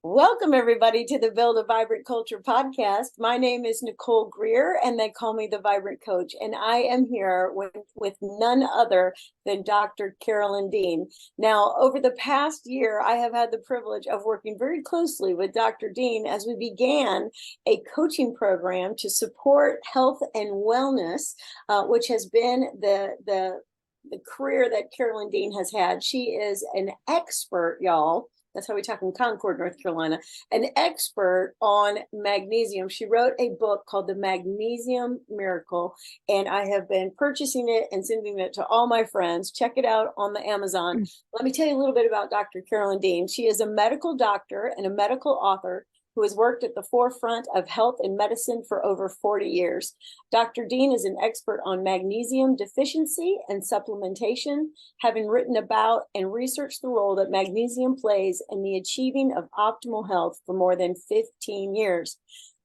Welcome, everybody, to the Build a Vibrant Culture podcast. My name is Nicole Greer, and they call me the Vibrant Coach. And I am here with none other than Dr. Carolyn Dean. Now, over the past year, I have had the privilege of working very closely with Dr. Dean as we began a coaching program to support health and wellness, which has been the career that Carolyn Dean has had. She is an expert, y'all. That's how we talk in Concord, North Carolina, an expert on magnesium. She wrote a book called The Magnesium Miracle, and I have been purchasing it and sending it to all my friends. Check it out on the Amazon. Let me tell you a little bit about Dr. Carolyn Dean. She is a medical doctor and a medical author who has worked at the forefront of health and medicine for over 40 years. Dr. Dean is an expert on magnesium deficiency and supplementation, having written about and researched the role that magnesium plays in the achieving of optimal health for more than 15 years.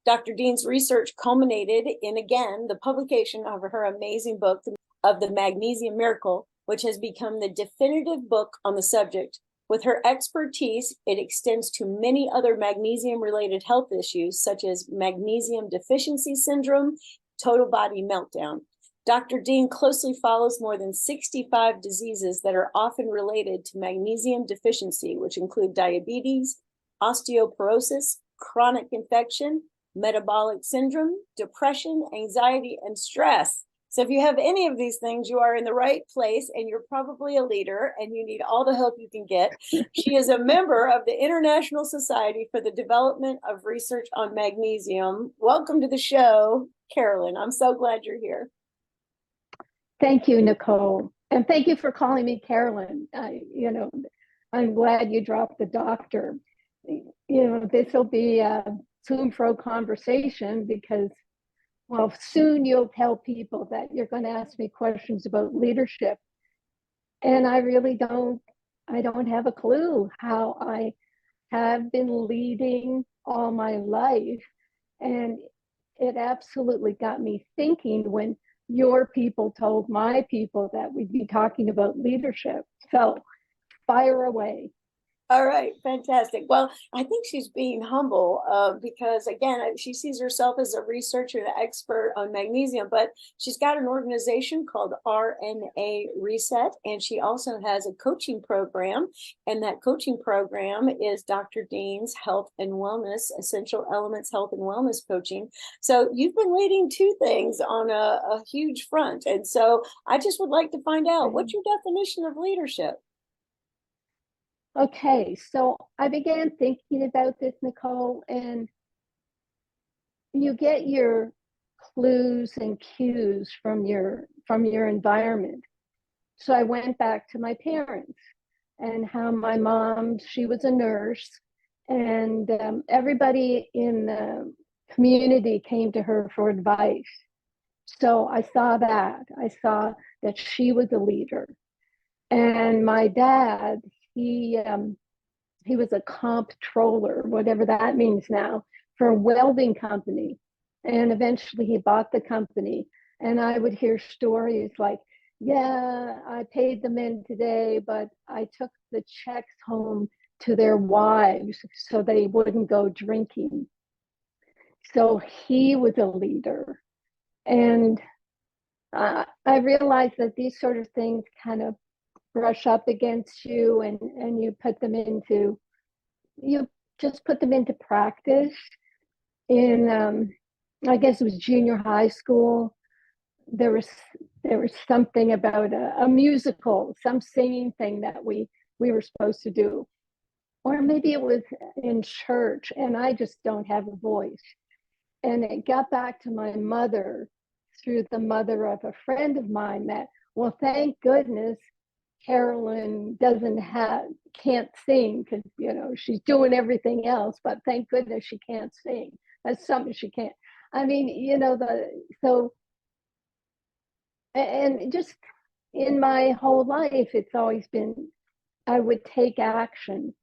Dr. Dean's research culminated in, again, the publication of her amazing book of The Magnesium Miracle, which has become the definitive book on the subject. With her expertise, it extends to many other magnesium-related health issues, such as magnesium deficiency syndrome, total body meltdown. Dr. Dean closely follows more than 65 diseases that are often related to magnesium deficiency, which include diabetes, osteoporosis, chronic infection, metabolic syndrome, depression, anxiety, and stress. So if you have any of these things, you are in the right place, and you're probably a leader and you need all the help you can get. She is a member of the International Society for the Development of Research on Magnesium. Welcome to the show, Carolyn. I'm so glad you're here. Thank you, Nicole. And thank you for calling me Carolyn. I'm glad you dropped the doctor. This will be a to and fro conversation because soon you'll tell people that you're going to ask me questions about leadership. And I don't have a clue how I have been leading all my life. And it absolutely got me thinking when your people told my people that we'd be talking about leadership. So fire away. All right, fantastic. Well, I think she's being humble because, again, she sees herself as a researcher and an expert on magnesium, but she's got an organization called RNA Reset, and she also has a coaching program, and that coaching program is Dr. Dean's Health and Wellness, Essential Elements Health and Wellness Coaching. So you've been leading two things on a huge front, and so I just would like to find out, what's your definition of leadership? Okay, so I began thinking about this, Nicole, and you get your clues and cues from your environment. So I went back to my parents and how my mom, she was a nurse, and everybody in the community came to her for advice. So I saw that she was a leader. And my dad, he was a comptroller, whatever that means now, for a welding company. And eventually he bought the company. And I would hear stories like, yeah, I paid the men today, but I took the checks home to their wives so they wouldn't go drinking. So he was a leader. And I realized that these sort of things kind of brush up against you, and you just put them into practice. In I guess it was junior high school, there was something about a musical, some singing thing that we were supposed to do, or maybe it was in church, and I just don't have a voice. And it got back to my mother through the mother of a friend of mine that, well, thank goodness Carolyn can't sing, because she's doing everything else, but thank goodness she can't sing. That's something she can't. I mean, and just in my whole life, it's always been, I would take action,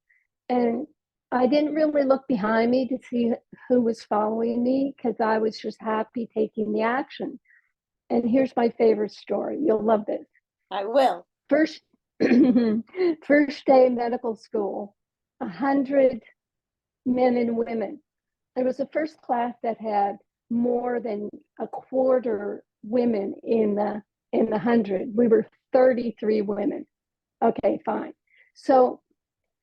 and I didn't really look behind me to see who was following me, because I was just happy taking the action. And here's my favorite story. You'll love this. I will. First day in medical school, 100 men and women. It was the first class that had more than a quarter women in the 100. We were 33 women. Okay, fine. So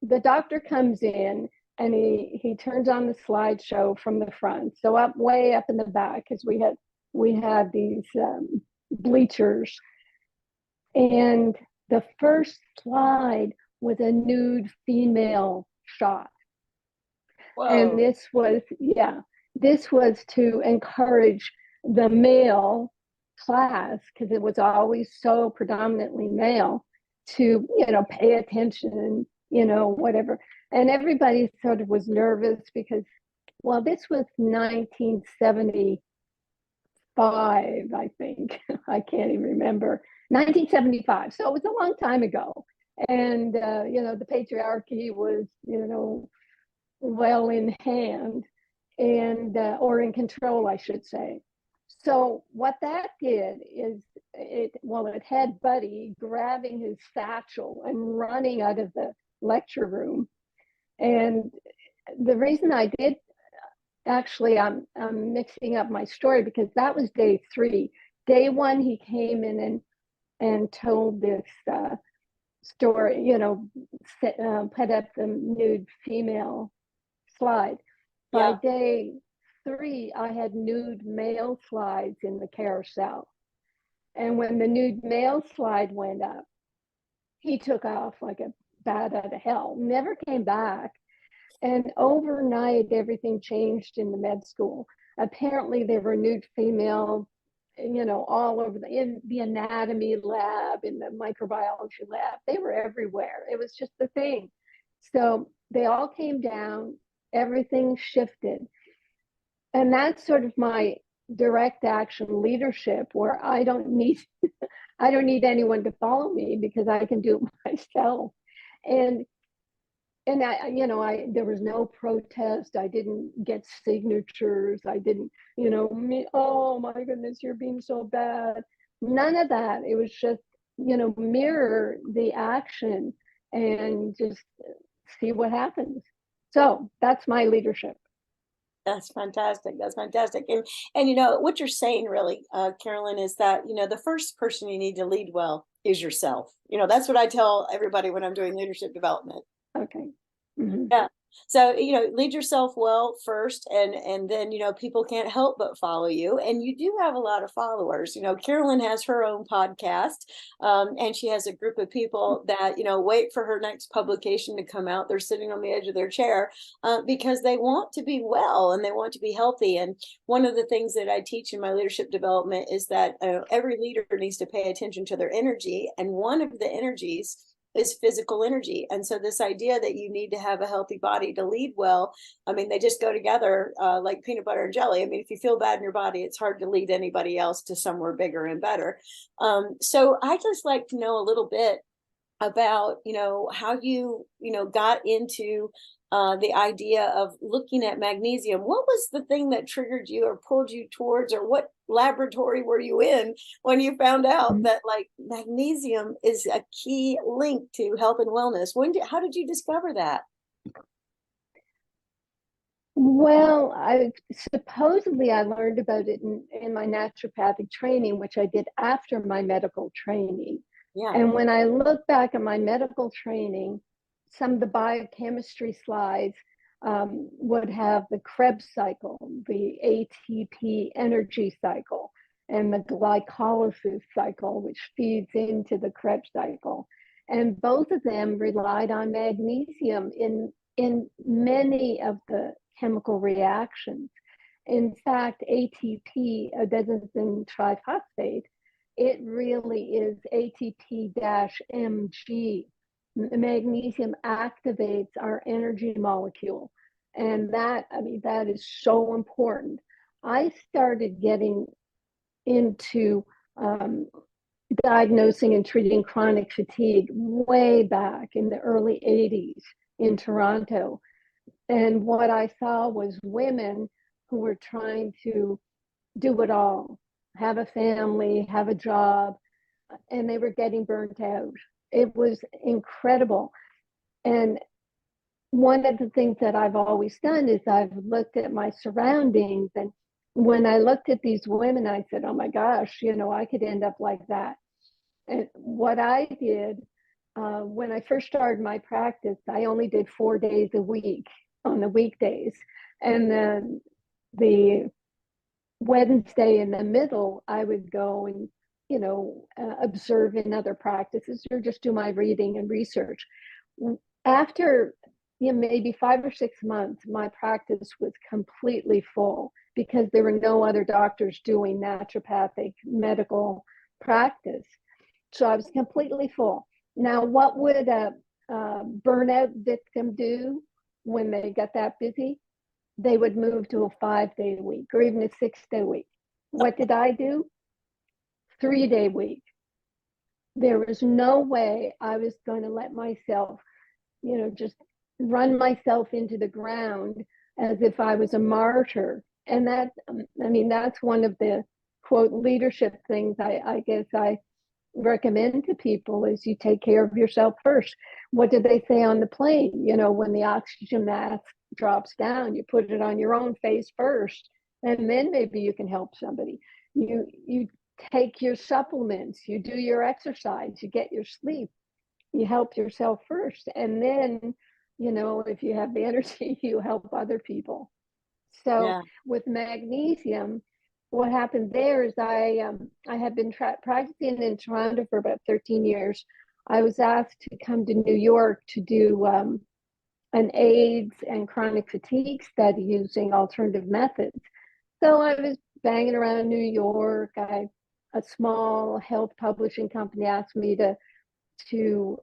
the doctor comes in and he turns on the slideshow from the front. So way up in the back, because we had these bleachers, and the first slide was a nude female shot. Whoa. And this was to encourage the male class, because it was always so predominantly male, to, pay attention, whatever. And everybody sort of was nervous because, well, this was 1975, I think. I can't even remember. 1975. So it was a long time ago. And, the patriarchy was, well in hand, and or in control, I should say. So what that did is it had Buddy grabbing his satchel and running out of the lecture room. And the reason I did, actually, I'm mixing up my story, because that was day 3. Day 1, he came in and told this story, put up the nude female slide. By day 3, I had nude male slides in the carousel. And when the nude male slide went up, he took off like a bat out of hell, never came back. And overnight, everything changed in the med school. Apparently, there were nude female, all over in the anatomy lab, in the microbiology lab. They were everywhere. It was just the thing. So they all came down, everything shifted. And that's sort of my direct action leadership, where I don't need anyone to follow me, because I can do it myself. And I there was no protest. I didn't get signatures. I didn't, oh my goodness, you're being so bad. None of that. It was just, mirror the action and just see what happens. So that's my leadership. That's fantastic. That's fantastic. And what you're saying really, Carolyn, is that, the first person you need to lead well is yourself. That's what I tell everybody when I'm doing leadership development. Okay. Mm-hmm. Yeah. So, lead yourself well first, and then, people can't help but follow you. And you do have a lot of followers. Carolyn has her own podcast, and she has a group of people that, wait for her next publication to come out. They're sitting on the edge of their chair because they want to be well and they want to be healthy. And one of the things that I teach in my leadership development is that every leader needs to pay attention to their energy. And one of the energies is physical energy. And so this idea that you need to have a healthy body to lead well, I mean, they just go together like peanut butter and jelly. I mean, if you feel bad in your body, it's hard to lead anybody else to somewhere bigger and better. So I just like to know a little bit about, how you, got into the idea of looking at magnesium. What was the thing that triggered you or pulled you towards, or what laboratory were you in when you found out that like magnesium is a key link to health and wellness? How did you discover that? Well, supposedly I learned about it in my naturopathic training, which I did after my medical training. Yeah. And when I look back at my medical training, some of the biochemistry slides would have the Krebs cycle, the ATP energy cycle, and the glycolysis cycle, which feeds into the Krebs cycle. And both of them relied on magnesium in many of the chemical reactions. In fact, ATP, adenosine triphosphate, it really is ATP-MG. Magnesium activates our energy molecule. And that is so important. I started getting into diagnosing and treating chronic fatigue way back in the early 80s in Toronto. And what I saw was women who were trying to do it all, have a family, have a job, and they were getting burnt out. It was incredible. And one of the things that I've always done is I've looked at my surroundings. And when I looked at these women, I said, oh my gosh, I could end up like that. And what I did when I first started my practice, I only did 4 days a week on the weekdays. And then the Wednesday in the middle, I would go and, observe in other practices or just do my reading and research. After maybe 5 or 6 months, my practice was completely full because there were no other doctors doing naturopathic medical practice. So I was completely full. Now, what would a burnout victim do when they got that busy? They would move to a 5-day week or even a 6-day week. What did I do? 3-day week. There was no way I was going to let myself, just run myself into the ground as if I was a martyr. And that's one of the quote leadership things I guess I recommend to people is you take care of yourself first. What do they say on the plane? When the oxygen mask drops down, you put it on your own face first, and then maybe you can help somebody. You take your supplements, you do your exercise, you get your sleep, you help yourself first, and then if you have the energy, you help other people. So with magnesium, what happened there is I had been practicing in Toronto for about 13 years. I was asked to come to New York to do an AIDS and chronic fatigue study using alternative methods. So I was banging around New York. A small health publishing company asked me to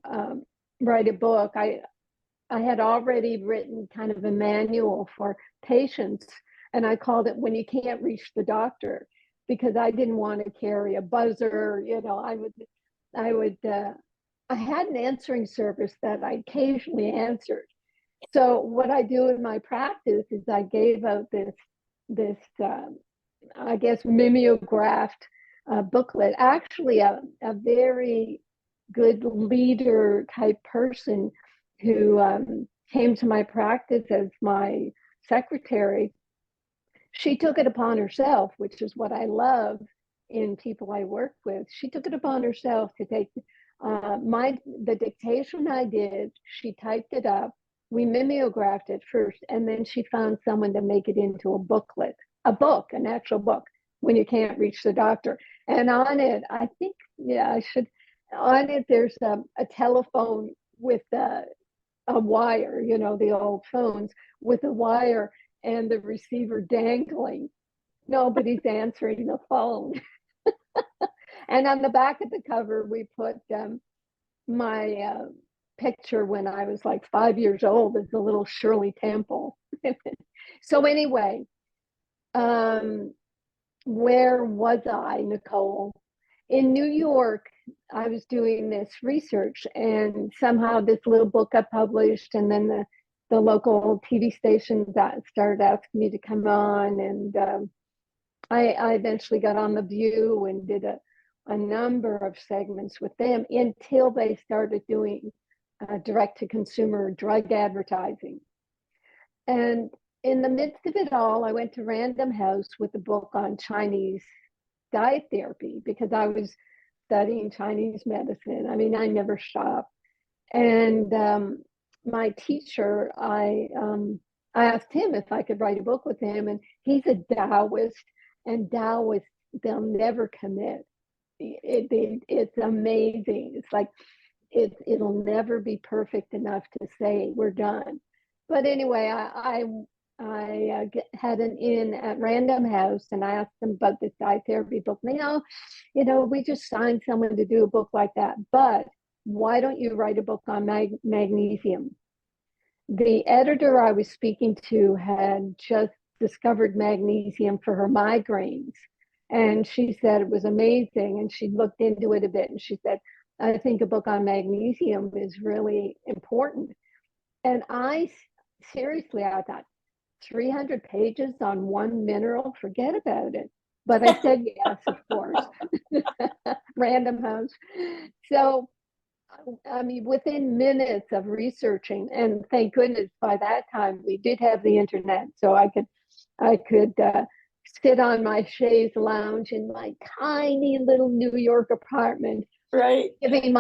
write a book. I had already written kind of a manual for patients, and I called it When You Can't Reach the Doctor, because I didn't want to carry a buzzer. I had an answering service that I occasionally answered. So what I do in my practice is I gave out this I guess mimeographed booklet. Actually, a very good leader type person who came to my practice as my secretary, she took it upon herself, which is what I love in people I work with. She took it upon herself to take the dictation I did. She typed it up. We mimeographed it first, and then she found someone to make it into a booklet, an actual book, When You Can't Reach the Doctor. And on it, I think, I should, on it, there's a telephone with a wire, the old phones with a wire and the receiver dangling. Nobody's answering the phone. And on the back of the cover, we put my picture when I was like 5 years old as a little Shirley Temple. So anyway, where was I, Nicole? In New York, I was doing this research, and somehow this little book got published, and then the local TV station that started asking me to come on, and I eventually got on The View and did a number of segments with them until they started doing direct-to-consumer drug advertising. And in the midst of it all, I went to Random House with a book on Chinese diet therapy because I was studying Chinese medicine. I mean, I never stopped. And my teacher, I asked him if I could write a book with him, and he's a Taoist, and Taoists, they'll never commit. It's amazing. It's like it'll never be perfect enough to say we're done. But anyway, I had an in at Random House, and I asked them about this diet therapy book. We just signed someone to do a book like that, but why don't you write a book on magnesium? The editor I was speaking to had just discovered magnesium for her migraines, and she said it was amazing, and she looked into it a bit, and she said, I think a book on magnesium is really important. And seriously, I thought, 300 pages on one mineral, forget about it. But I said yes, of course. Random House. So I mean, within minutes of researching, and thank goodness by that time we did have the internet, so I could sit on my chaise lounge in my tiny little New York apartment, Right. giving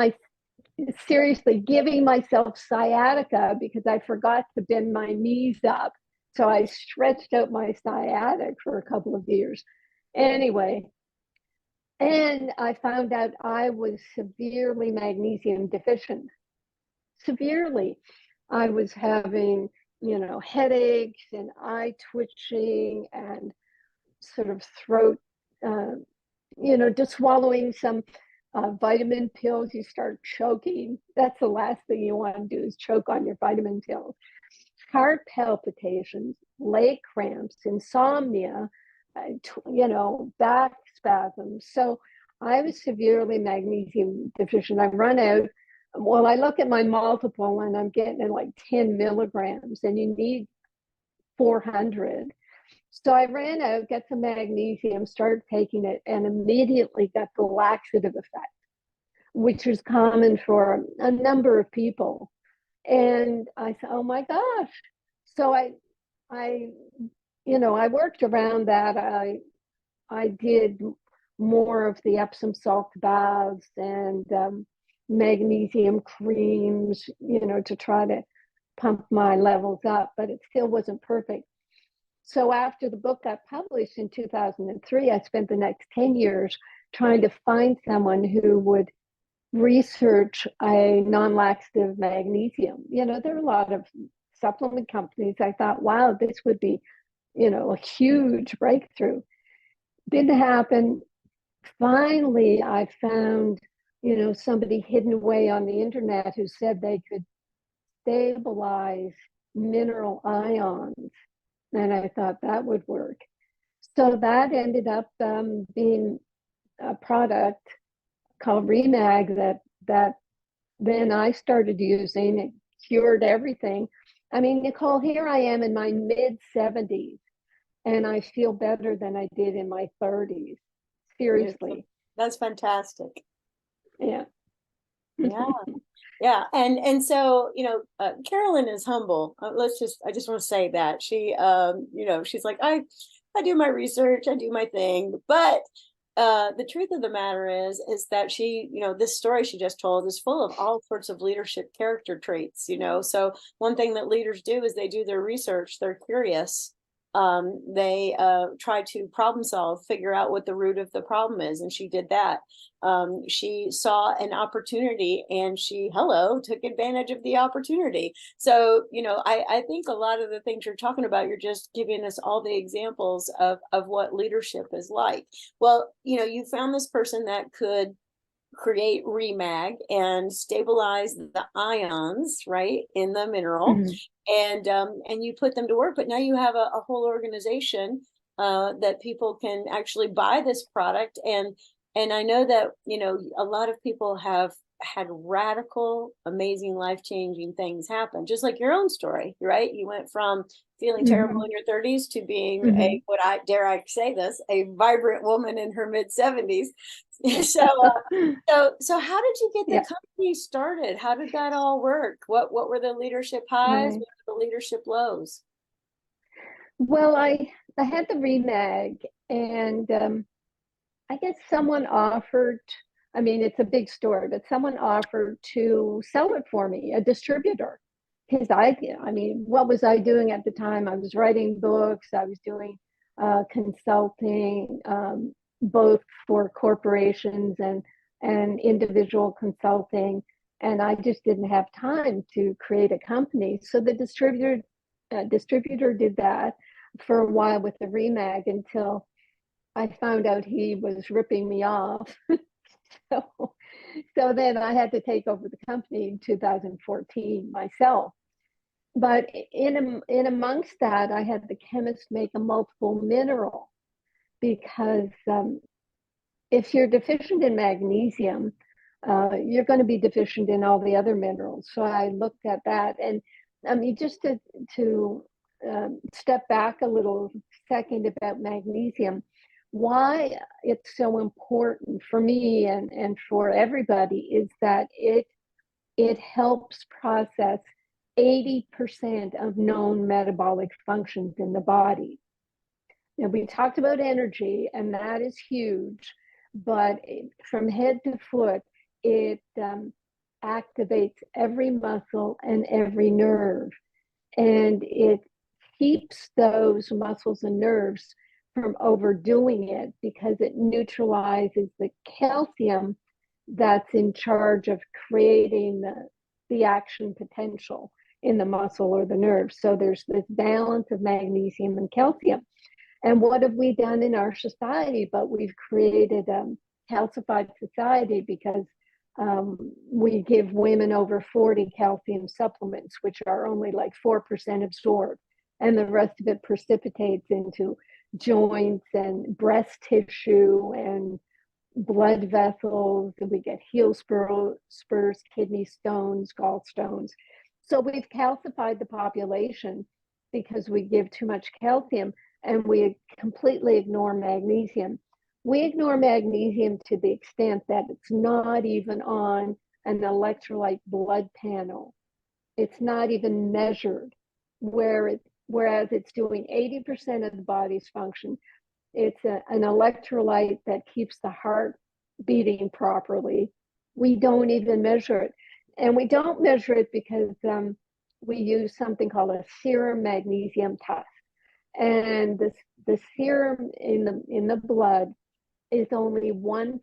myself sciatica because I forgot to bend my knees up. So I stretched out my sciatic for a couple of years. Anyway, and I found out I was severely magnesium deficient. Severely. I was having, headaches and eye twitching and sort of throat, uh, just swallowing some vitamin pills, you start choking. That's the last thing you want to do is choke on your vitamin pills. Heart palpitations, leg cramps, insomnia, back spasms. So I was severely magnesium deficient. I run out. Well, I look at my multiple and I'm getting in like 10 milligrams, and you need 400. So I ran out, got some magnesium, started taking it, and immediately got the laxative effect, which is common for a number of people. And I said, oh my gosh. So I, I worked around that. I did more of the Epsom salt baths and magnesium creams, to try to pump my levels up, but it still wasn't perfect. So after the book got published in 2003, I spent the next 10 years trying to find someone who would research a non-laxative magnesium. There are a lot of supplement companies. I thought, wow, this would be, a huge breakthrough. Didn't happen. Finally, I found, somebody hidden away on the internet who said they could stabilize mineral ions. And I thought that would work. So that ended up being a product called Remag that then I started using. It cured everything. I mean, Nicole, here I am in my mid 70s, and I feel better than I did in my 30s. Seriously. That's fantastic. Yeah. Yeah. Yeah. And so, Carolyn is humble. I just want to say that she's like, I do my research, I do my thing, but the truth of the matter is that she, this story she just told is full of all sorts of leadership character traits, so one thing that leaders do is they do their research, they're curious. They try to problem solve, figure out what the root of the problem is, and she did that. She saw an opportunity and she took advantage of the opportunity. So I think a lot of the things you're talking about, you're just giving us all the examples of what leadership is like. Well, you found this person that could create Remag and stabilize the ions, right, in the mineral. And you put them to work, but now you have a whole organization that people can actually buy this product. And I know that a lot of people have had radical, amazing, life-changing things happen, just like your own story, right? You went from feeling terrible in your 30s to being dare I say this, a vibrant woman in her mid 70s. So how did you get the company started? How did that all work? What were the leadership highs? What were the leadership lows? Well, I had the Remag, and I guess someone offered, I mean, it's a big story, but someone offered to sell it for me, a distributor. Because I mean, what was I doing at the time? I was writing books, I was doing consulting, both for corporations and individual consulting. And I just didn't have time to create a company. So the distributor did that for a while with the Remag until I found out he was ripping me off. so then I had to take over the company in 2014 myself. But in amongst that, I had the chemist make a multiple mineral because if you're deficient in magnesium, you're going to be deficient in all the other minerals. So I looked at that, and I mean, just to step back a little second about magnesium, why it's so important for me and for everybody is that it it helps process 80% of known metabolic functions in the body. Now, we talked about energy, and that is huge, but from head to foot, it activates every muscle and every nerve, and it keeps those muscles and nerves from overdoing it because it neutralizes the calcium that's in charge of creating the action potential in the muscle or the nerve. So there's this balance of magnesium and calcium. And what have we done in our society? But we've created a calcified society because we give women over 40 calcium supplements, which are only like 4% absorbed. And the rest of it precipitates into joints and breast tissue and blood vessels. And we get heel spurs, kidney stones, gallstones. So we've calcified the population because we give too much calcium and we completely ignore magnesium. We ignore magnesium to the extent that it's not even on an electrolyte blood panel. It's not even measured, whereas it's doing 80% of the body's function. It's an electrolyte that keeps the heart beating properly. We don't even measure it. And we don't measure it because we use something called a serum magnesium test. And the serum in the blood is only 1%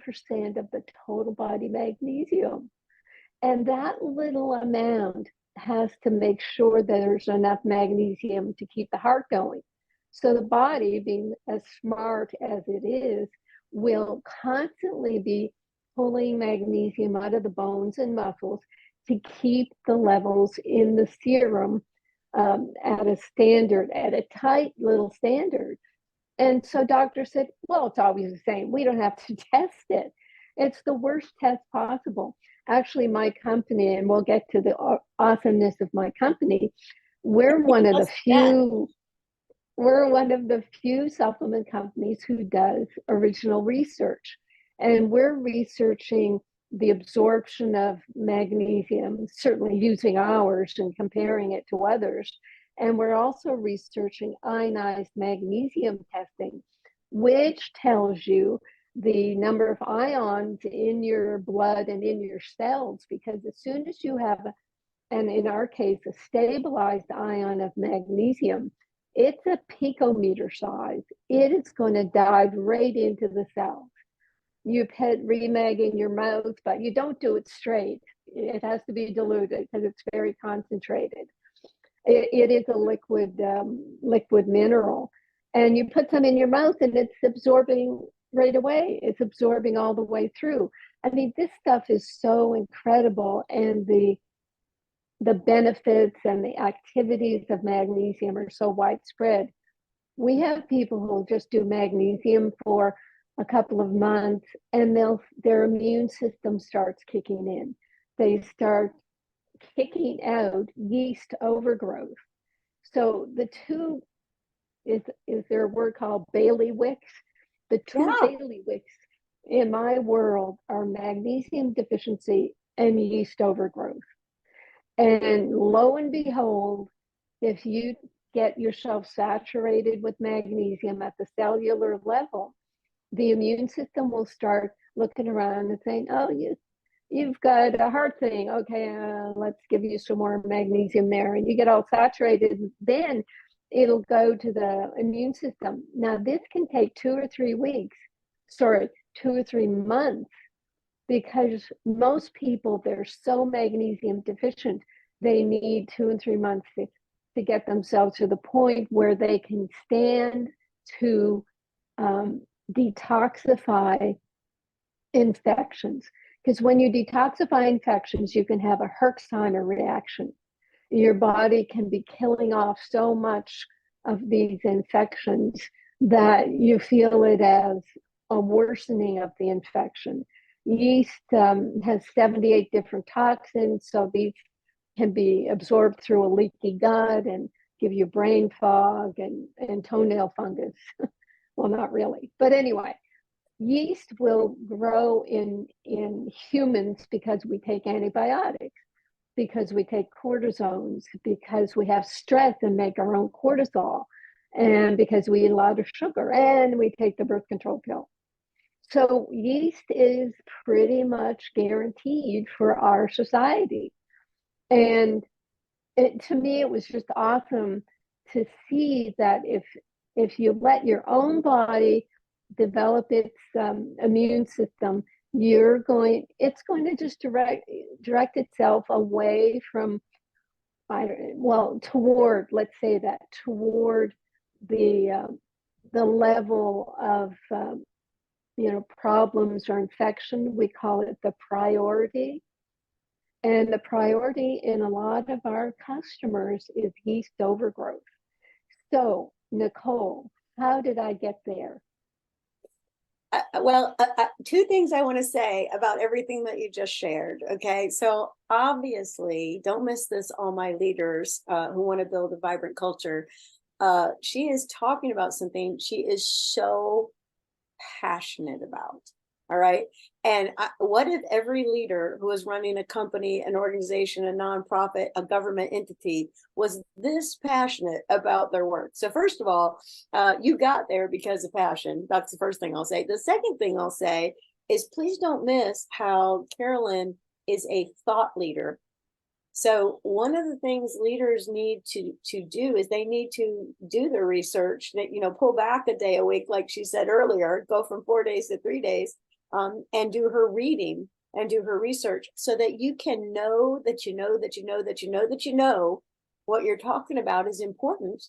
of the total body magnesium. And that little amount has to make sure that there's enough magnesium to keep the heart going. So the body, being as smart as it is, will constantly be pulling magnesium out of the bones and muscles to keep the levels in the serum at a standard, at a tight little standard. And so doctors said, well, it's always the same. We don't have to test it. It's the worst test possible. Actually, my company, and we'll get to the awesomeness of my company, we're one of the few supplement companies who does original research. And we're researching the absorption of magnesium, certainly using ours and comparing it to others. And we're also researching ionized magnesium testing, which tells you the number of ions in your blood and in your cells, because as soon as you have, and in our case, a stabilized ion of magnesium, it's a picometer size. It is going to dive right into the cells. You put Remag in your mouth, but you don't do it straight. It has to be diluted because it's very concentrated. It is a liquid mineral, and you put some in your mouth and it's absorbing right away. It's absorbing all the way through. I mean, this stuff is so incredible, and the benefits and the activities of magnesium are so widespread. We have people who will just do magnesium for a couple of months and their immune system starts kicking in. They start kicking out yeast overgrowth. So the two, is there a word called bailiwicks? The two bailiwicks in my world are magnesium deficiency and yeast overgrowth. And lo and behold, if you get yourself saturated with magnesium at the cellular level, the immune system will start looking around and saying, oh, you've got a heart thing. Okay, let's give you some more magnesium there. And you get all saturated. Then it'll go to the immune system. Now, this can take 2 or 3 months, because most people, they're so magnesium deficient, they need 2 and 3 months to get themselves to the point where they can stand to detoxify infections. Because when you detoxify infections, you can have a Herxheimer reaction. Your body can be killing off so much of these infections that you feel it as a worsening of the infection. Yeast has 78 different toxins, so these can be absorbed through a leaky gut and give you brain fog and toenail fungus. Well, not really, but anyway, yeast will grow in humans because we take antibiotics. because we take cortisones, because we have stress and make our own cortisol, and because we eat a lot of sugar and we take the birth control pill. So yeast is pretty much guaranteed for our society. And to me, it was just awesome to see that if you let your own body develop its immune system, it's going to just direct itself away from, toward, let's say that, toward the level of problems or infection. We call it the priority. And the priority in a lot of our customers is yeast overgrowth. So, Nicole, how did I get there? Two things I want to say about everything that you just shared. Okay. So obviously, don't miss this, all my leaders who want to build a vibrant culture. She is talking about something she is so passionate about. All right. And what if every leader who is running a company, an organization, a nonprofit, a government entity was this passionate about their work? So first of all, you got there because of passion. That's the first thing I'll say. The second thing I'll say is please don't miss how Carolyn is a thought leader. So one of the things leaders need to do is they need to do their research, that, pull back a day a week, like she said earlier, go from 4 days to 3 days, and do her reading and do her research so that you can know that what you're talking about is important,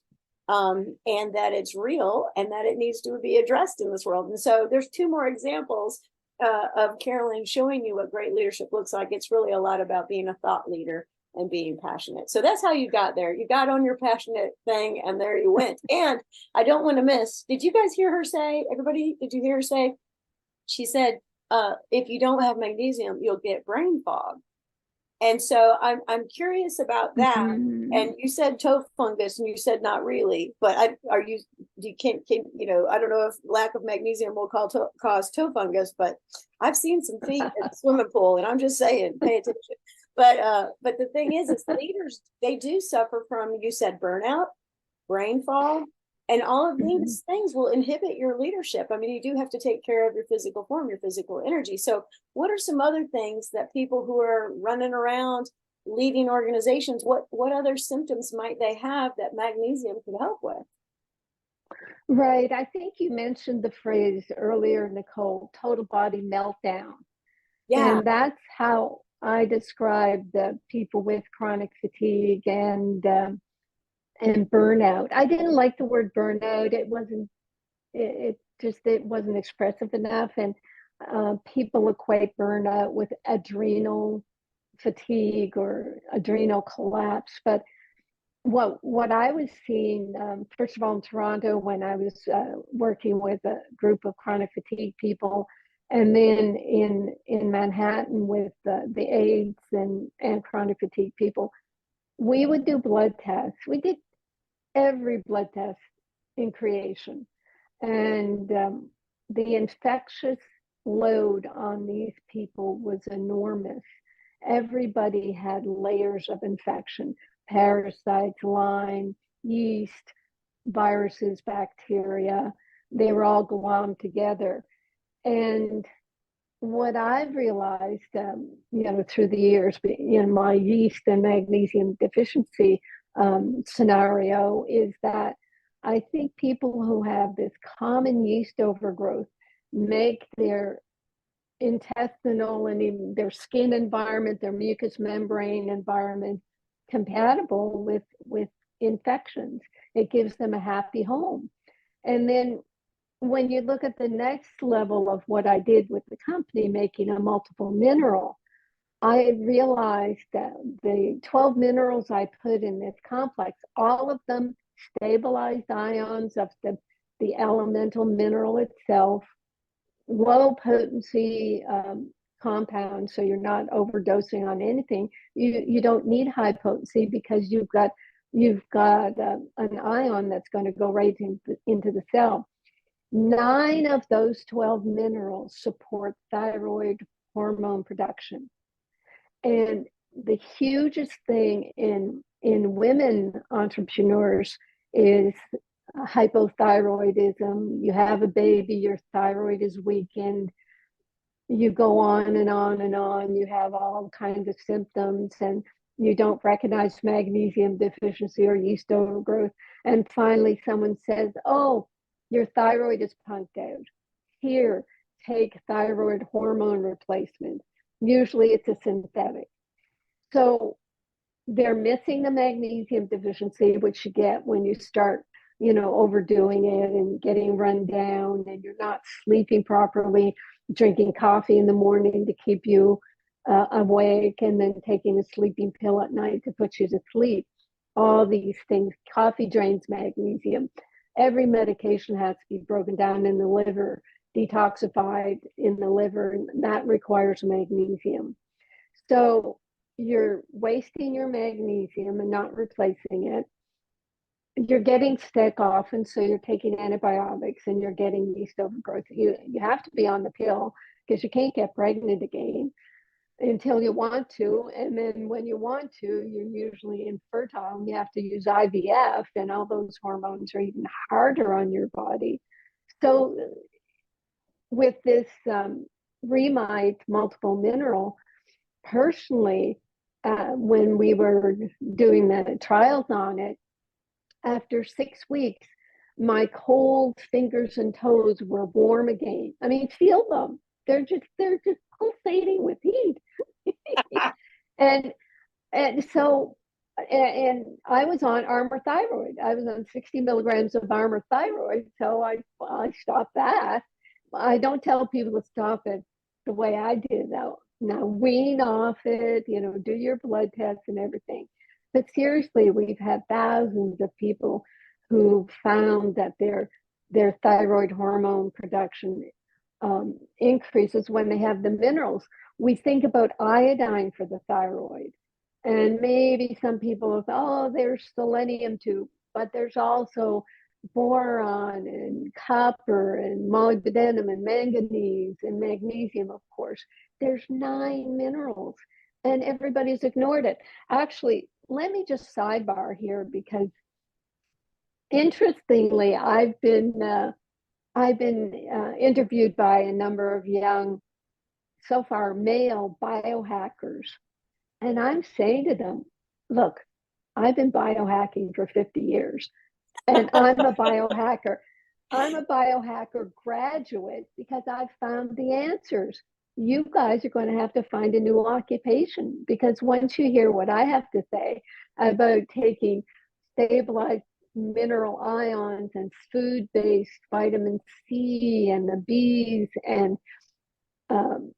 and that it's real and that it needs to be addressed in this world. And so there's two more examples of Carolyn showing you what great leadership looks like. It's really a lot about being a thought leader and being passionate. So that's how you got there. You got on your passionate thing and there you went. And I don't want to miss, did you guys hear her say, everybody, did you hear her say, she said, if you don't have magnesium, you'll get brain fog. And so I'm curious about that. Mm-hmm. And you said toe fungus, and you said not really, but I don't know if lack of magnesium will cause toe fungus, but I've seen some feet at the swimming pool, and I'm just saying, pay attention. But the thing is leaders, they do suffer from, you said, burnout, brain fog, and all of these things will inhibit your leadership. I mean, you do have to take care of your physical form, your physical energy. So what are some other things that people who are running around leading organizations, what other symptoms might they have that magnesium can help with? Right. I think you mentioned the phrase earlier, Nicole, total body meltdown. Yeah. And that's how I describe the people with chronic fatigue and burnout. I didn't like the word burnout. It wasn't expressive enough. And people equate burnout with adrenal fatigue or adrenal collapse. But what I was seeing, first of all, in Toronto, when I was working with a group of chronic fatigue people, and then in Manhattan with the AIDS and chronic fatigue people, we would do blood tests. We did every blood test in creation. And the infectious load on these people was enormous. Everybody had layers of infection, parasites, Lyme, yeast, viruses, bacteria. They were all glommed together. And what I've realized, through the years, in my yeast and magnesium deficiency scenario, is that I think people who have this common yeast overgrowth make their intestinal and even their skin environment, their mucous membrane environment compatible with infections. It gives them a happy home. And then when you look at the next level of what I did with the company, making a multiple mineral, I realized that the 12 minerals I put in this complex, all of them stabilized ions of the elemental mineral itself, low potency compounds, so you're not overdosing on anything. You don't need high potency because you've got an ion that's going to go right into the cell. 9 of those 12 minerals support thyroid hormone production. And the hugest thing in women entrepreneurs is hypothyroidism. You have a baby, your thyroid is weakened, you go on and on and on, you have all kinds of symptoms, and you don't recognize magnesium deficiency or yeast overgrowth. And finally, someone says, oh, your thyroid is punked out. Here, take thyroid hormone replacement. Usually it's a synthetic. So they're missing the magnesium deficiency, which you get when you start, overdoing it and getting run down, and you're not sleeping properly, drinking coffee in the morning to keep you awake, and then taking a sleeping pill at night to put you to sleep. All these things, coffee drains magnesium. Every medication has to be broken down in the liver, detoxified in the liver, and that requires magnesium. So you're wasting your magnesium and not replacing it. You're getting sick often, so you're taking antibiotics and you're getting yeast overgrowth. You have to be on the pill because you can't get pregnant again until you want to. And then when you want to, you're usually infertile and you have to use IVF, and all those hormones are even harder on your body. So with this Remite multiple mineral, personally, when we were doing the trials on it, after 6 weeks, my cold fingers and toes were warm again. I mean, feel them. They're just pulsating with heat. and so I was on Armour thyroid. I was on 60 milligrams of Armour thyroid. So I stopped that. I don't tell people to stop it the way I did though. Now wean off it, do your blood tests and everything. But seriously, we've had thousands of people who found that their thyroid hormone production increases when they have the minerals. We think about iodine for the thyroid, and maybe some people have, oh, there's selenium too, but there's also boron and copper and molybdenum and manganese and magnesium, of course. There's 9 minerals, and everybody's ignored it. Actually, let me just sidebar here, because interestingly, I've been interviewed by a number of young, so far male biohackers, and I'm saying to them, look, I've been biohacking for 50 years, and I'm a biohacker. I'm a biohacker graduate because I've found the answers. You guys are going to have to find a new occupation, because once you hear what I have to say about taking stabilized mineral ions and food-based vitamin C and the B's and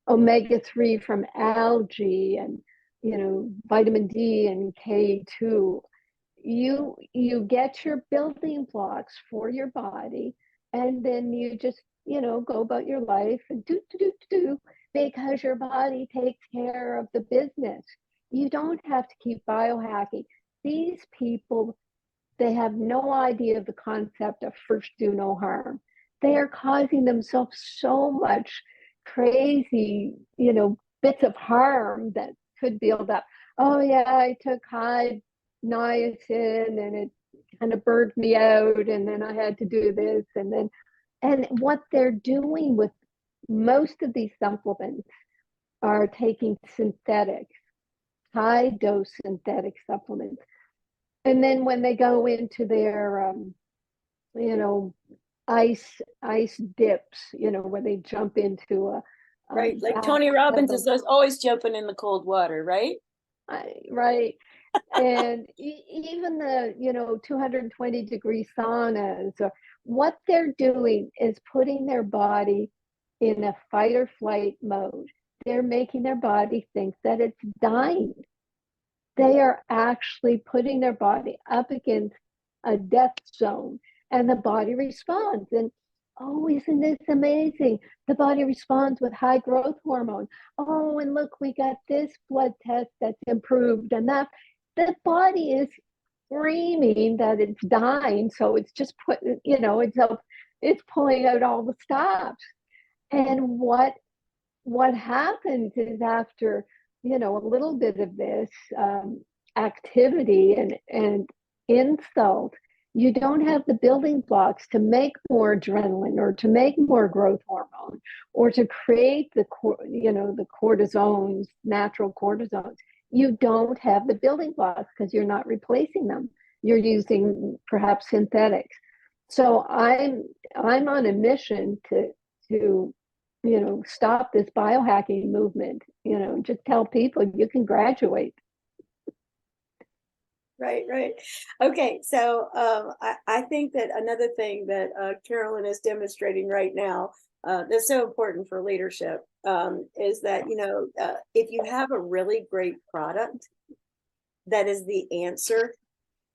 omega-3 from algae and vitamin D and K2, you get your building blocks for your body, and then you just go about your life and do because your body takes care of the business. You don't have to keep biohacking. These people, they have no idea of the concept of first do no harm. They are causing themselves so much crazy bits of harm that could build up. Oh yeah, I took high niacin and it kind of burned me out, and then I had to do this, and what they're doing with most of these supplements are taking synthetics, high dose synthetic supplements, and then when they go into their ice dips, where they jump into a right, like Tony Robbins is always jumping in the cold water, right? Right. And even the 220-degree saunas, what they're doing is putting their body in a fight or flight mode. They're making their body think that it's dying. They are actually putting their body up against a death zone, and the body responds. And oh, isn't this amazing? The body responds with high growth hormone. Oh, and look, we got this blood test that's improved, and that the body is screaming that it's dying. So it's just it's pulling out all the stops. And what happens is, after a little bit of this activity and insult, you don't have the building blocks to make more adrenaline or to make more growth hormone or to create the cortisones, natural cortisones. You don't have the building blocks because you're not replacing them. You're using perhaps synthetics. So I'm on a mission to stop this biohacking movement. Just tell people you can graduate. Right, right. Okay, so I think that another thing that Carolyn is demonstrating right now that's so important for leadership is that, if you have a really great product that is the answer,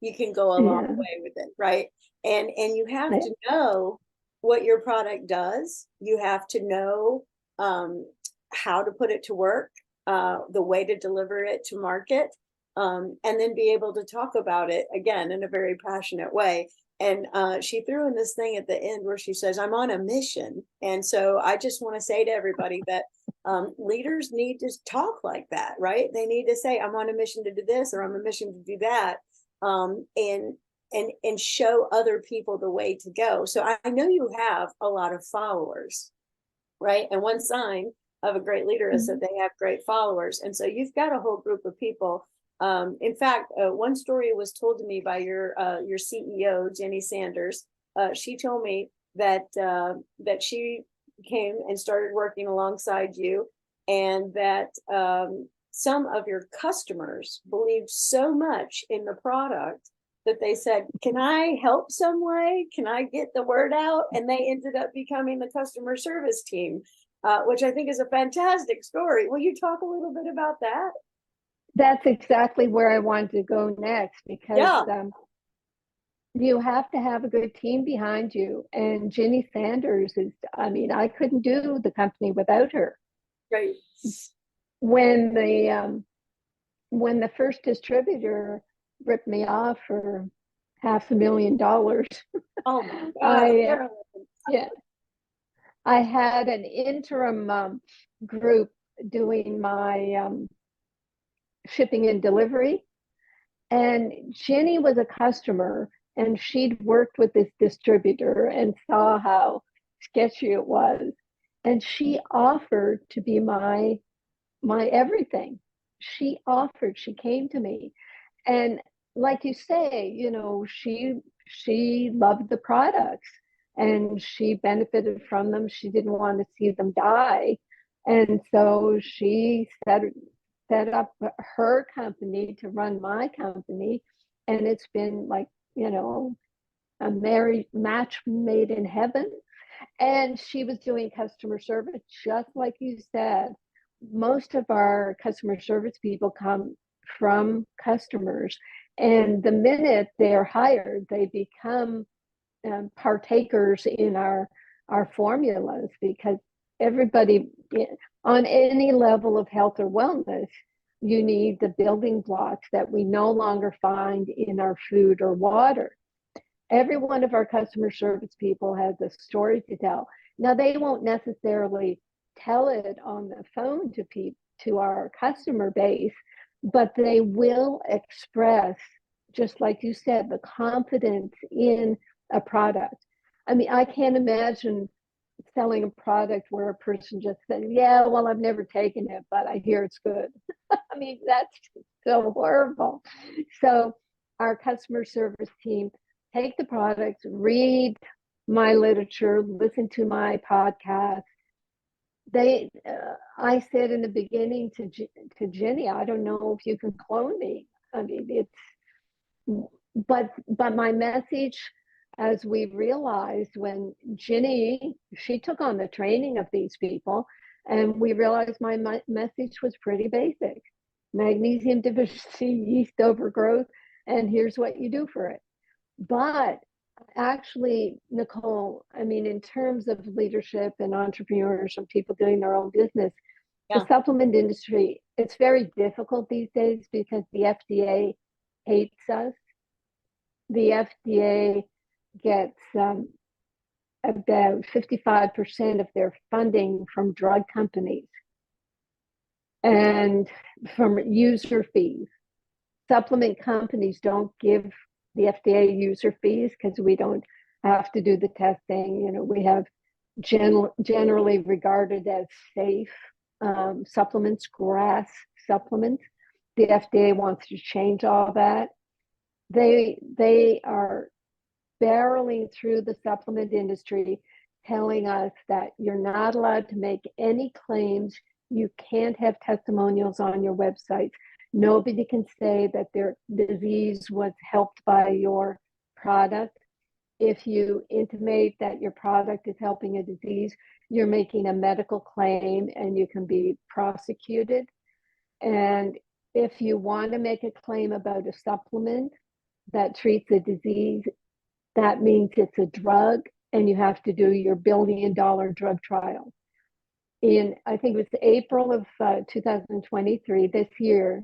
you can go a long way with it, right? And you have to know what your product does. You have to know how to put it to work, the way to deliver it to market. And then be able to talk about it again in a very passionate way. And she threw in this thing at the end where she says, I'm on a mission. And so I just want to say to everybody that leaders need to talk like that, right? They need to say, I'm on a mission to do this, or I'm on a mission to do that. And show other people the way to go. So I know you have a lot of followers, right? And one sign of a great leader is that they have great followers. And so you've got a whole group of people. In fact, one story was told to me by your CEO, Jenny Sanders. She told me that she came and started working alongside you, and that some of your customers believed so much in the product that they said, can I help some way? Can I get the word out? And they ended up becoming the customer service team, which I think is a fantastic story. Will you talk a little bit about that? That's exactly where I wanted to go next, because you have to have a good team behind you. And Jenny Sanders I couldn't do the company without her. Right. When the first distributor ripped me off for $500,000, oh my God, I had an interim group doing my shipping and delivery. And Jenny was a customer, and she'd worked with this distributor and saw how sketchy it was. And she offered to be my everything. She came to me. And like you say, she loved the products and she benefited from them. She didn't want to see them die. And so she set up her company to run my company. And it's been like, a married match made in heaven. And she was doing customer service, just like you said. Most of our customer service people come from customers. And the minute they're hired, they become partakers in our formulas, because everybody on any level of health or wellness, you need the building blocks that we no longer find in our food or water. Every one of our customer service people has a story to tell. Now, they won't necessarily tell it on the phone to our customer base, but they will express, just like you said, the confidence in a product. I can't imagine selling a product where a person just said, yeah, well, I've never taken it, but I hear it's good. That's so horrible. So our customer service team take the products, read my literature, listen to my podcast. I said in the beginning to Jenny, I don't know if you can clone me. But my message, as we realized when Jenny, she took on the training of these people, and we realized my message was pretty basic: magnesium deficiency, yeast overgrowth, and here's what you do for it. But actually, Nicole, in terms of leadership and entrepreneurs and people doing their own business, the supplement industry, it's very difficult these days because the FDA hates us. The FDA gets about 55% of their funding from drug companies. and from user fees. Supplement companies don't give the FDA user fees because we don't have to do the testing. You know, we have generally regarded as safe supplements, grass supplements. The FDA wants to change all that. They are barreling through the supplement industry, telling us that you're not allowed to make any claims. You can't have testimonials on your website. Nobody can say that their disease was helped by your product. If you intimate that your product is helping a disease, you're making a medical claim and you can be prosecuted. And if you want to make a claim about a supplement that treats a disease, that means it's a drug and you have to do your billion-dollar drug trial. I think it was April of 2023, this year,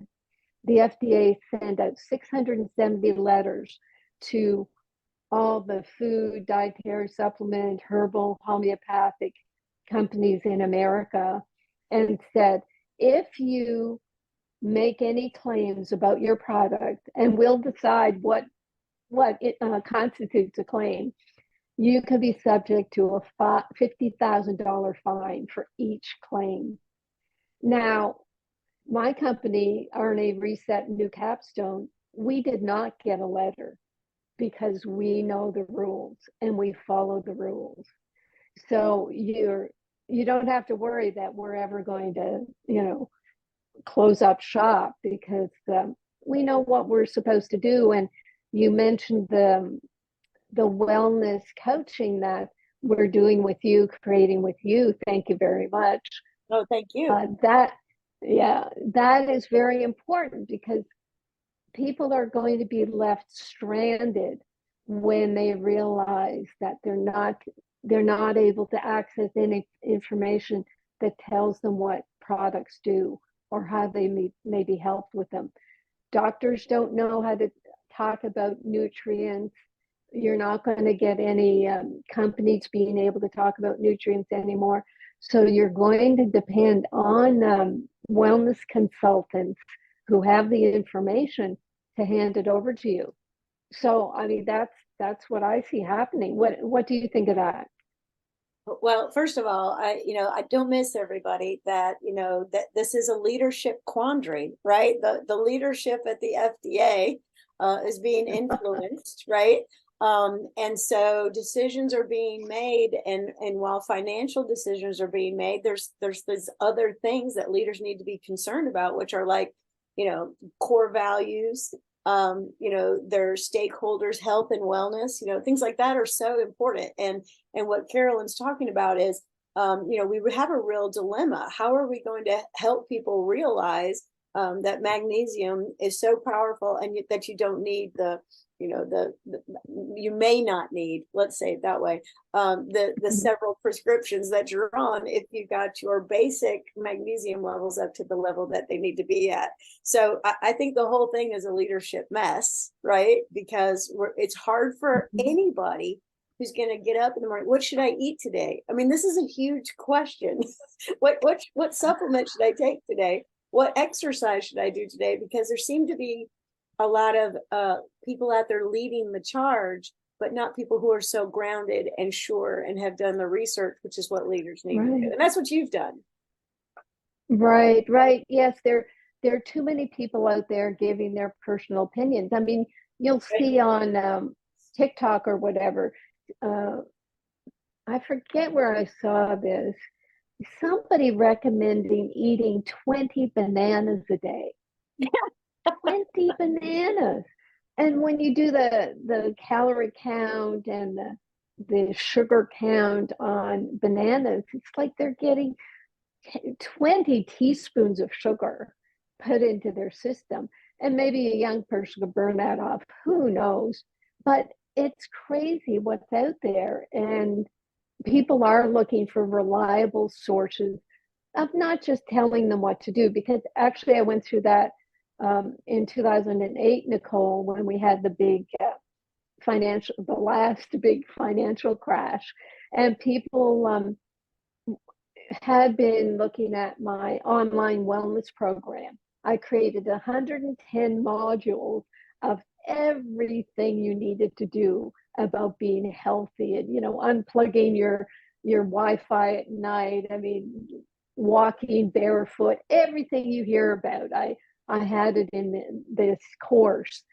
the FDA sent out 670 letters to all the food, dietary supplement, herbal, homeopathic companies in America and said, if you make any claims about your product, and we'll decide what it constitutes a claim, you could be subject to a $50,000 fine for each claim. Now, my company, RNA Reset New Capstone, we did not get a letter because we know the rules and we follow the rules. So you don't have to worry that we're ever going to, close up shop because we know what we're supposed to do. And you mentioned the wellness coaching that we're doing with you, creating with you. Thank you very much. Oh, thank you. That is very important because people are going to be left stranded when they realize that they're not able to access any information that tells them what products do or how they may be helped with them. Doctors don't know how to talk about nutrients. You're not going to get any companies being able to talk about nutrients anymore. So you're going to depend on wellness consultants who have the information to hand it over to you. So, I mean, that's what I see happening. What do you think of that? Well, first of all, I don't miss everybody that this is a leadership quandary, right? The leadership at the FDA is being influenced, right? And so decisions are being made, and while financial decisions are being made, there's these other things that leaders need to be concerned about, which are like, core values, their stakeholders' health and wellness, things like that are so important. And what Carolyn's talking about is, we would have a real dilemma. How are we going to help people realize that magnesium is so powerful and that you don't need you may not need, let's say it that way, the several prescriptions that you're on if you got your basic magnesium levels up to the level that they need to be at. So I think the whole thing is a leadership mess, right? Because it's hard for anybody who's going to get up in the morning. What should I eat today? I mean, this is a huge question. What supplement should I take today? What exercise should I do today? Because there seem to be a lot of people out there leading the charge, but not people who are so grounded and sure and have done the research, which is what leaders need to do. And that's what you've done. Right. Yes, there are too many people out there giving their personal opinions. I mean, you'll see on TikTok or whatever. I forget where I saw this. Somebody recommending eating 20 bananas a day. 20 bananas. And when you do the calorie count and the sugar count on bananas, it's like they're getting 20 teaspoons of sugar put into their system. And maybe a young person could burn that off. Who knows? But it's crazy what's out there. And people are looking for reliable sources of not just telling them what to do, because actually I went through that in 2008, Nicole, when we had the last big financial crash, and people had been looking at my online wellness program. I created 110 modules of everything you needed to do about being healthy, and unplugging your Wi-Fi at night. I mean, walking barefoot, everything you hear about. I had it in this course.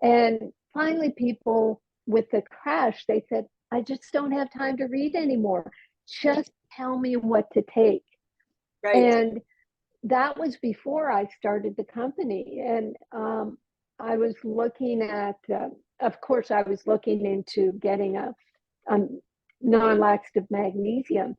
And finally, people with the crash, they said, I just don't have time to read anymore. Just tell me what to take. Right. And that was before I started the company. And I was looking at, of course, I was looking into getting a non-laxative magnesium.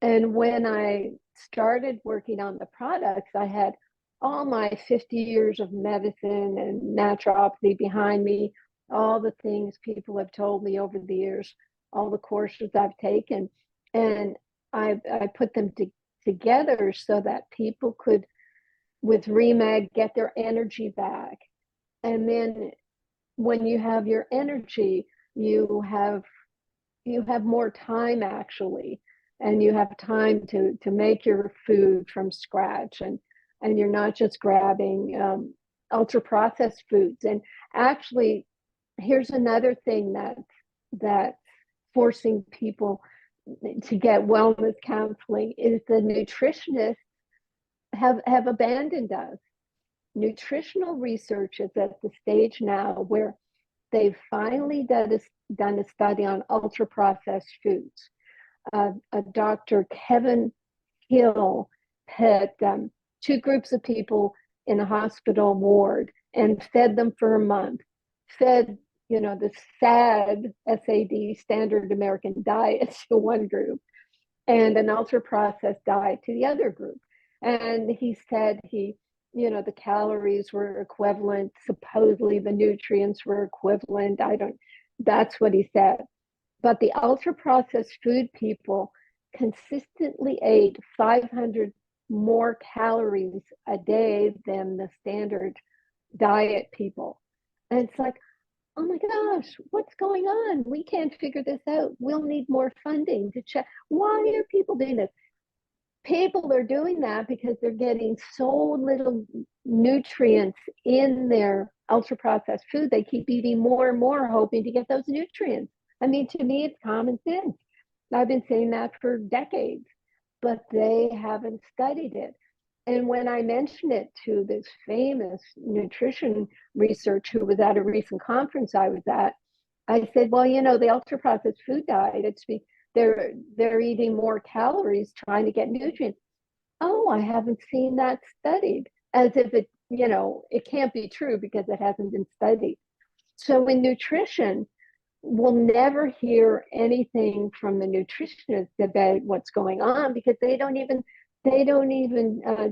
And when I started working on the products, I had all my 50 years of medicine and naturopathy behind me, all the things people have told me over the years, all the courses I've taken. And I put them together so that people could, with Remag, get their energy back. And then when you have your energy, you have more time, actually, and you have time to make your food from scratch, and you're not just grabbing ultra processed foods. And actually, here's another thing that forcing people to get wellness counseling is the nutritionists have abandoned us. Nutritional research is at the stage now where they've finally done a study on ultra processed foods. Dr. Kevin Hill had two groups of people in a hospital ward and fed them for a month. Fed, the SAD, standard American diet to one group, and an ultra processed diet to the other group. And he said the calories were equivalent, supposedly the nutrients were equivalent. That's what he said. But the ultra processed food people consistently ate 500 more calories a day than the standard diet people. And it's like, oh my gosh, what's going on? We can't figure this out. We'll need more funding to check. Why are people doing this? People are doing that because they're getting so little nutrients in their ultra processed food. They keep eating more and more, hoping to get those nutrients. I mean, to me, it's common sense. I've been saying that for decades, but they haven't studied it. And when I mentioned it to this famous nutrition researcher who was at a recent conference I was at, I said, well, the ultra processed food diet, they're eating more calories trying to get nutrients. Oh, I haven't seen that studied, as if it can't be true because it hasn't been studied. So in nutrition, we'll never hear anything from the nutritionists about what's going on because they don't even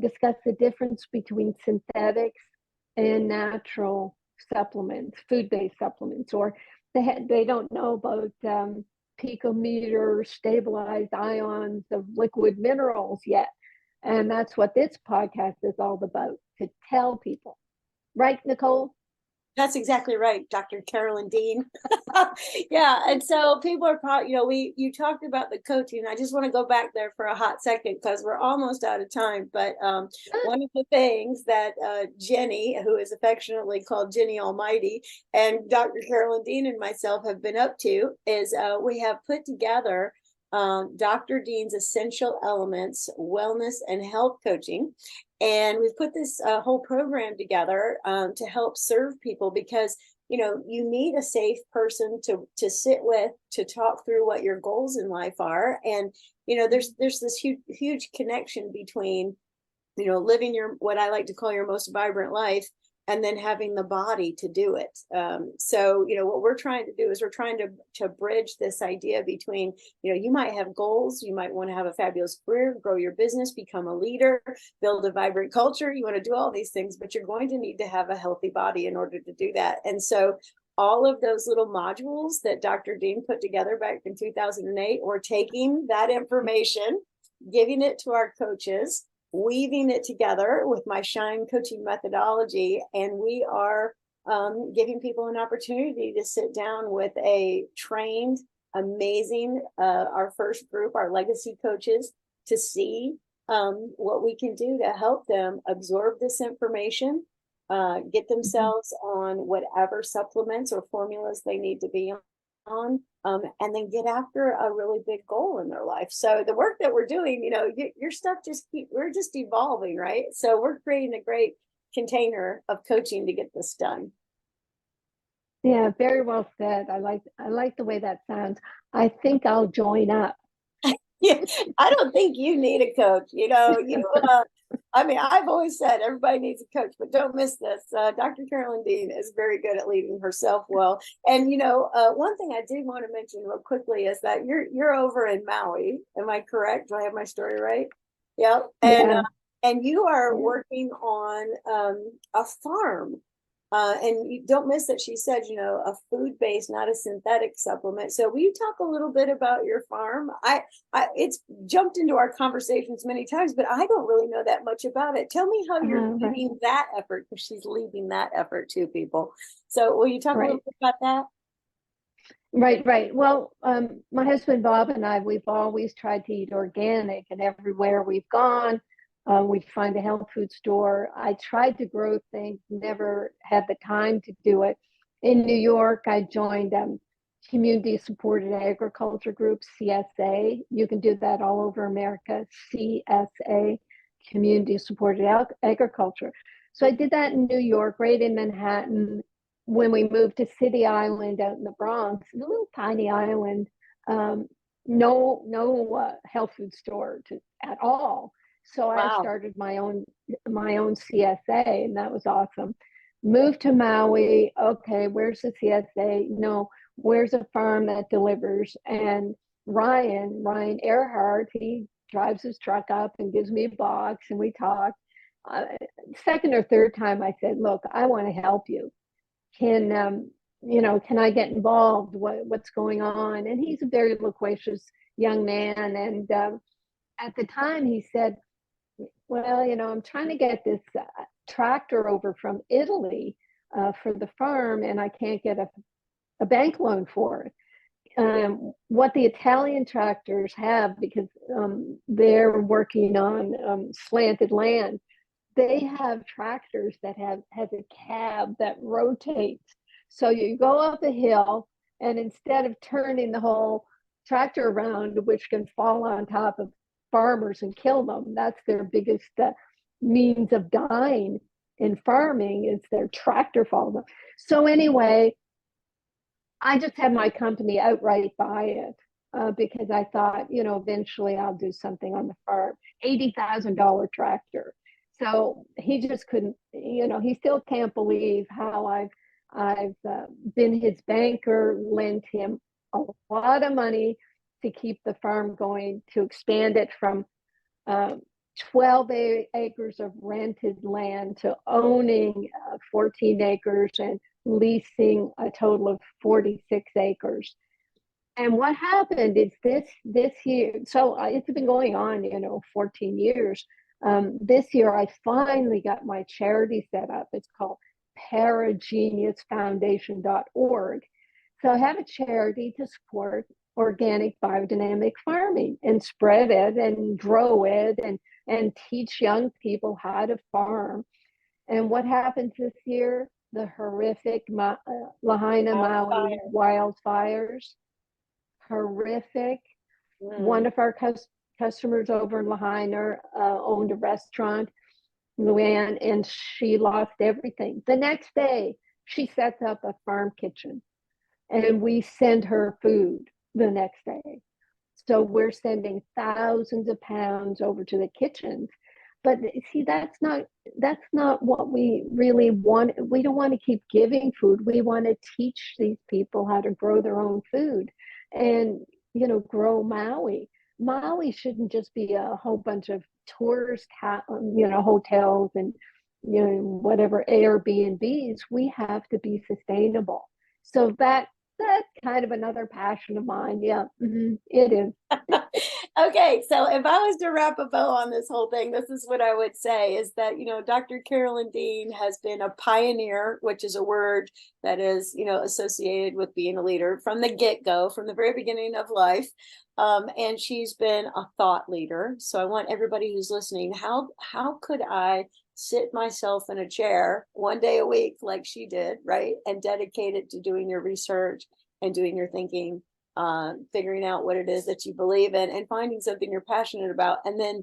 discuss the difference between synthetics and natural supplements, food-based supplements, or they don't know about picometer stabilized ions of liquid minerals yet. And that's what this podcast is all about, to tell people. Right, Nicole? That's exactly right, Dr. Carolyn Dean. Yeah, and so people are probably, you talked about the coaching. I just want to go back there for a hot second because we're almost out of time. But one of the things that Jenny, who is affectionately called Jenny Almighty, and Dr. Carolyn Dean and myself have been up to is we have put together Dr. Dean's Essential Elements Wellness and Health Coaching. And we've put this whole program together to help serve people because, you need a safe person to sit with, to talk through what your goals in life are. And, there's this huge connection between, living what I like to call your most vibrant life and then having the body to do it. So, what we're trying to do is we're trying to bridge this idea between, you might have goals, you might want to have a fabulous career, grow your business, become a leader, build a vibrant culture. You want to do all these things, but you're going to need to have a healthy body in order to do that. And so all of those little modules that Dr. Dean put together back in 2008, we're taking that information, giving it to our coaches, weaving it together with my Shine coaching methodology, and we are giving people an opportunity to sit down with a trained, amazing, our first group, our legacy coaches, to see what we can do to help them absorb this information, get themselves on whatever supplements or formulas they need to be on, and then get after a really big goal in their life. So the work that we're doing, your stuff we're just evolving, right? So we're creating a great container of coaching to get this done. Yeah, very well said. I like the way that sounds. I think I'll join up. Yeah, I don't think you need a coach. I mean, I've always said everybody needs a coach, but don't miss this. Dr. Carolyn Dean is very good at leading herself well. And one thing I did want to mention real quickly is that you're over in Maui. Am I correct? Do I have my story right? Yep. And you are working on a farm. And you don't miss that she said, a food-based, not a synthetic supplement. So will you talk a little bit about your farm? It's jumped into our conversations many times, but I don't really know that much about it. Tell me how you're leading that effort, because she's leading that effort too, people. So will you talk a little bit about that? Right. Well, my husband Bob and I, we've always tried to eat organic, and everywhere we've gone, we'd find a health food store. I tried to grow things, never had the time to do it. In New York, I joined community supported agriculture group, CSA. You can do that all over America, CSA, community supported agriculture. So I did that in New York, right in Manhattan. When we moved to City Island out in the Bronx, a little tiny island, no health food store at all. So I started my own CSA, and that was awesome. Moved to Maui. Okay, where's the CSA? No, where's a farm that delivers? And Ryan Earhart, he drives his truck up and gives me a box, and we talk. Second or third time, I said, "Look, I want to help you. Can I get involved? What's going on?" And he's a very loquacious young man, and at the time he said, "Well, I'm trying to get this tractor over from Italy for the farm, and I can't get a bank loan for it." What the Italian tractors have, because they're working on slanted land, they have tractors that has a cab that rotates. So you go up a hill, and instead of turning the whole tractor around, which can fall on top of farmers and kill them, that's their biggest means of dying in farming, is their tractor falling. So anyway, I just had my company outright buy it because I thought, eventually I'll do something on the farm. $80,000 tractor. So he just couldn't, he still can't believe how I've been his banker, lent him a lot of money to keep the farm going, to expand it from 12 acres of rented land to owning 14 acres and leasing a total of 46 acres. And what happened is this year, so it's been going on, 14 years. This year, I finally got my charity set up. It's called parageniusfoundation.org. So I have a charity to support organic biodynamic farming and spread it and grow it and teach young people how to farm. And what happens this year? The horrific Lahaina, Maui wildfires. Horrific. One of our customers over in Lahaina owned a restaurant, Luann, and she lost everything. The next day, she sets up a farm kitchen, and we send her food the next day. So we're sending thousands of pounds over to the kitchens. But see, that's not what we really want. We don't want to keep giving food. We want to teach these people how to grow their own food and, grow Maui. Maui shouldn't just be a whole bunch of tourist, hotels and, whatever Airbnbs. We have to be sustainable. So that's kind of another passion of mine. Yeah, it is. Okay, so if I was to wrap a bow on this whole thing, this is what I would say is that, Dr. Carolyn Dean has been a pioneer, which is a word that is, associated with being a leader from the get-go, from the very beginning of life. And she's been a thought leader. So I want everybody who's listening, how could I sit myself in a chair one day a week like she did, right? And dedicate it to doing your research and doing your thinking, figuring out what it is that you believe in and finding something you're passionate about, and then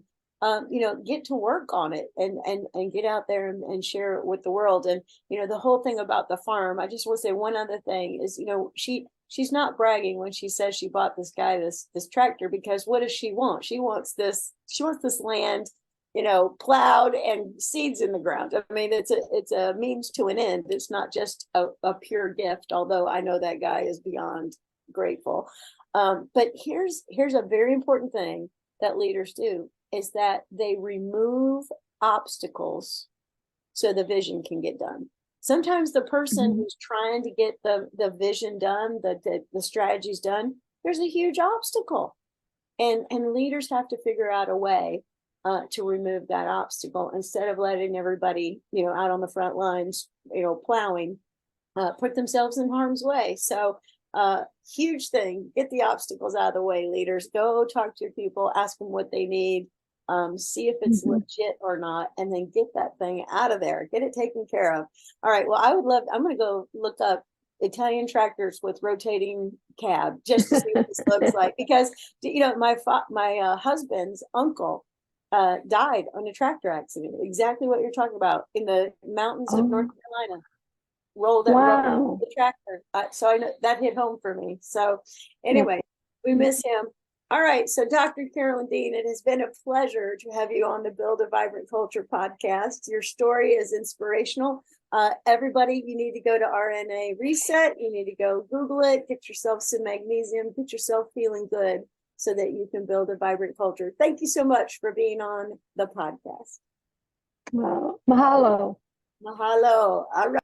get to work on it and get out there and share it with the world. And the whole thing about the farm, I just want to say one other thing is, she's not bragging when she says she bought this guy this tractor, because what does she want? She wants this land plowed and seeds in the ground. I mean, it's a means to an end. It's not just a pure gift, although I know that guy is beyond grateful. But here's a very important thing that leaders do, is that they remove obstacles so the vision can get done. Sometimes the person who's trying to get the vision done, the strategies done, there's a huge obstacle. And leaders have to figure out a way to remove that obstacle, instead of letting everybody, out on the front lines, plowing, put themselves in harm's way. So huge thing, get the obstacles out of the way, leaders. Go talk to your people, ask them what they need, see if it's legit or not, and then get that thing out of there, get it taken care of. All right, well, I'm going to go look up Italian tractors with rotating cab just to see what this looks like, because my husband's uncle died on a tractor accident, exactly what you're talking about, in the mountains of North Carolina. Rolled the tractor. So I know that hit home for me. So anyway, we miss him. All right. So Dr. Carolyn Dean, it has been a pleasure to have you on the Build a Vibrant Culture podcast. Your story is inspirational. Everybody, you need to go to RNA Reset. You need to go Google it, get yourself some magnesium, get yourself feeling good so that you can build a vibrant culture. Thank you so much for being on the podcast. Well, mahalo. Mahalo. All right.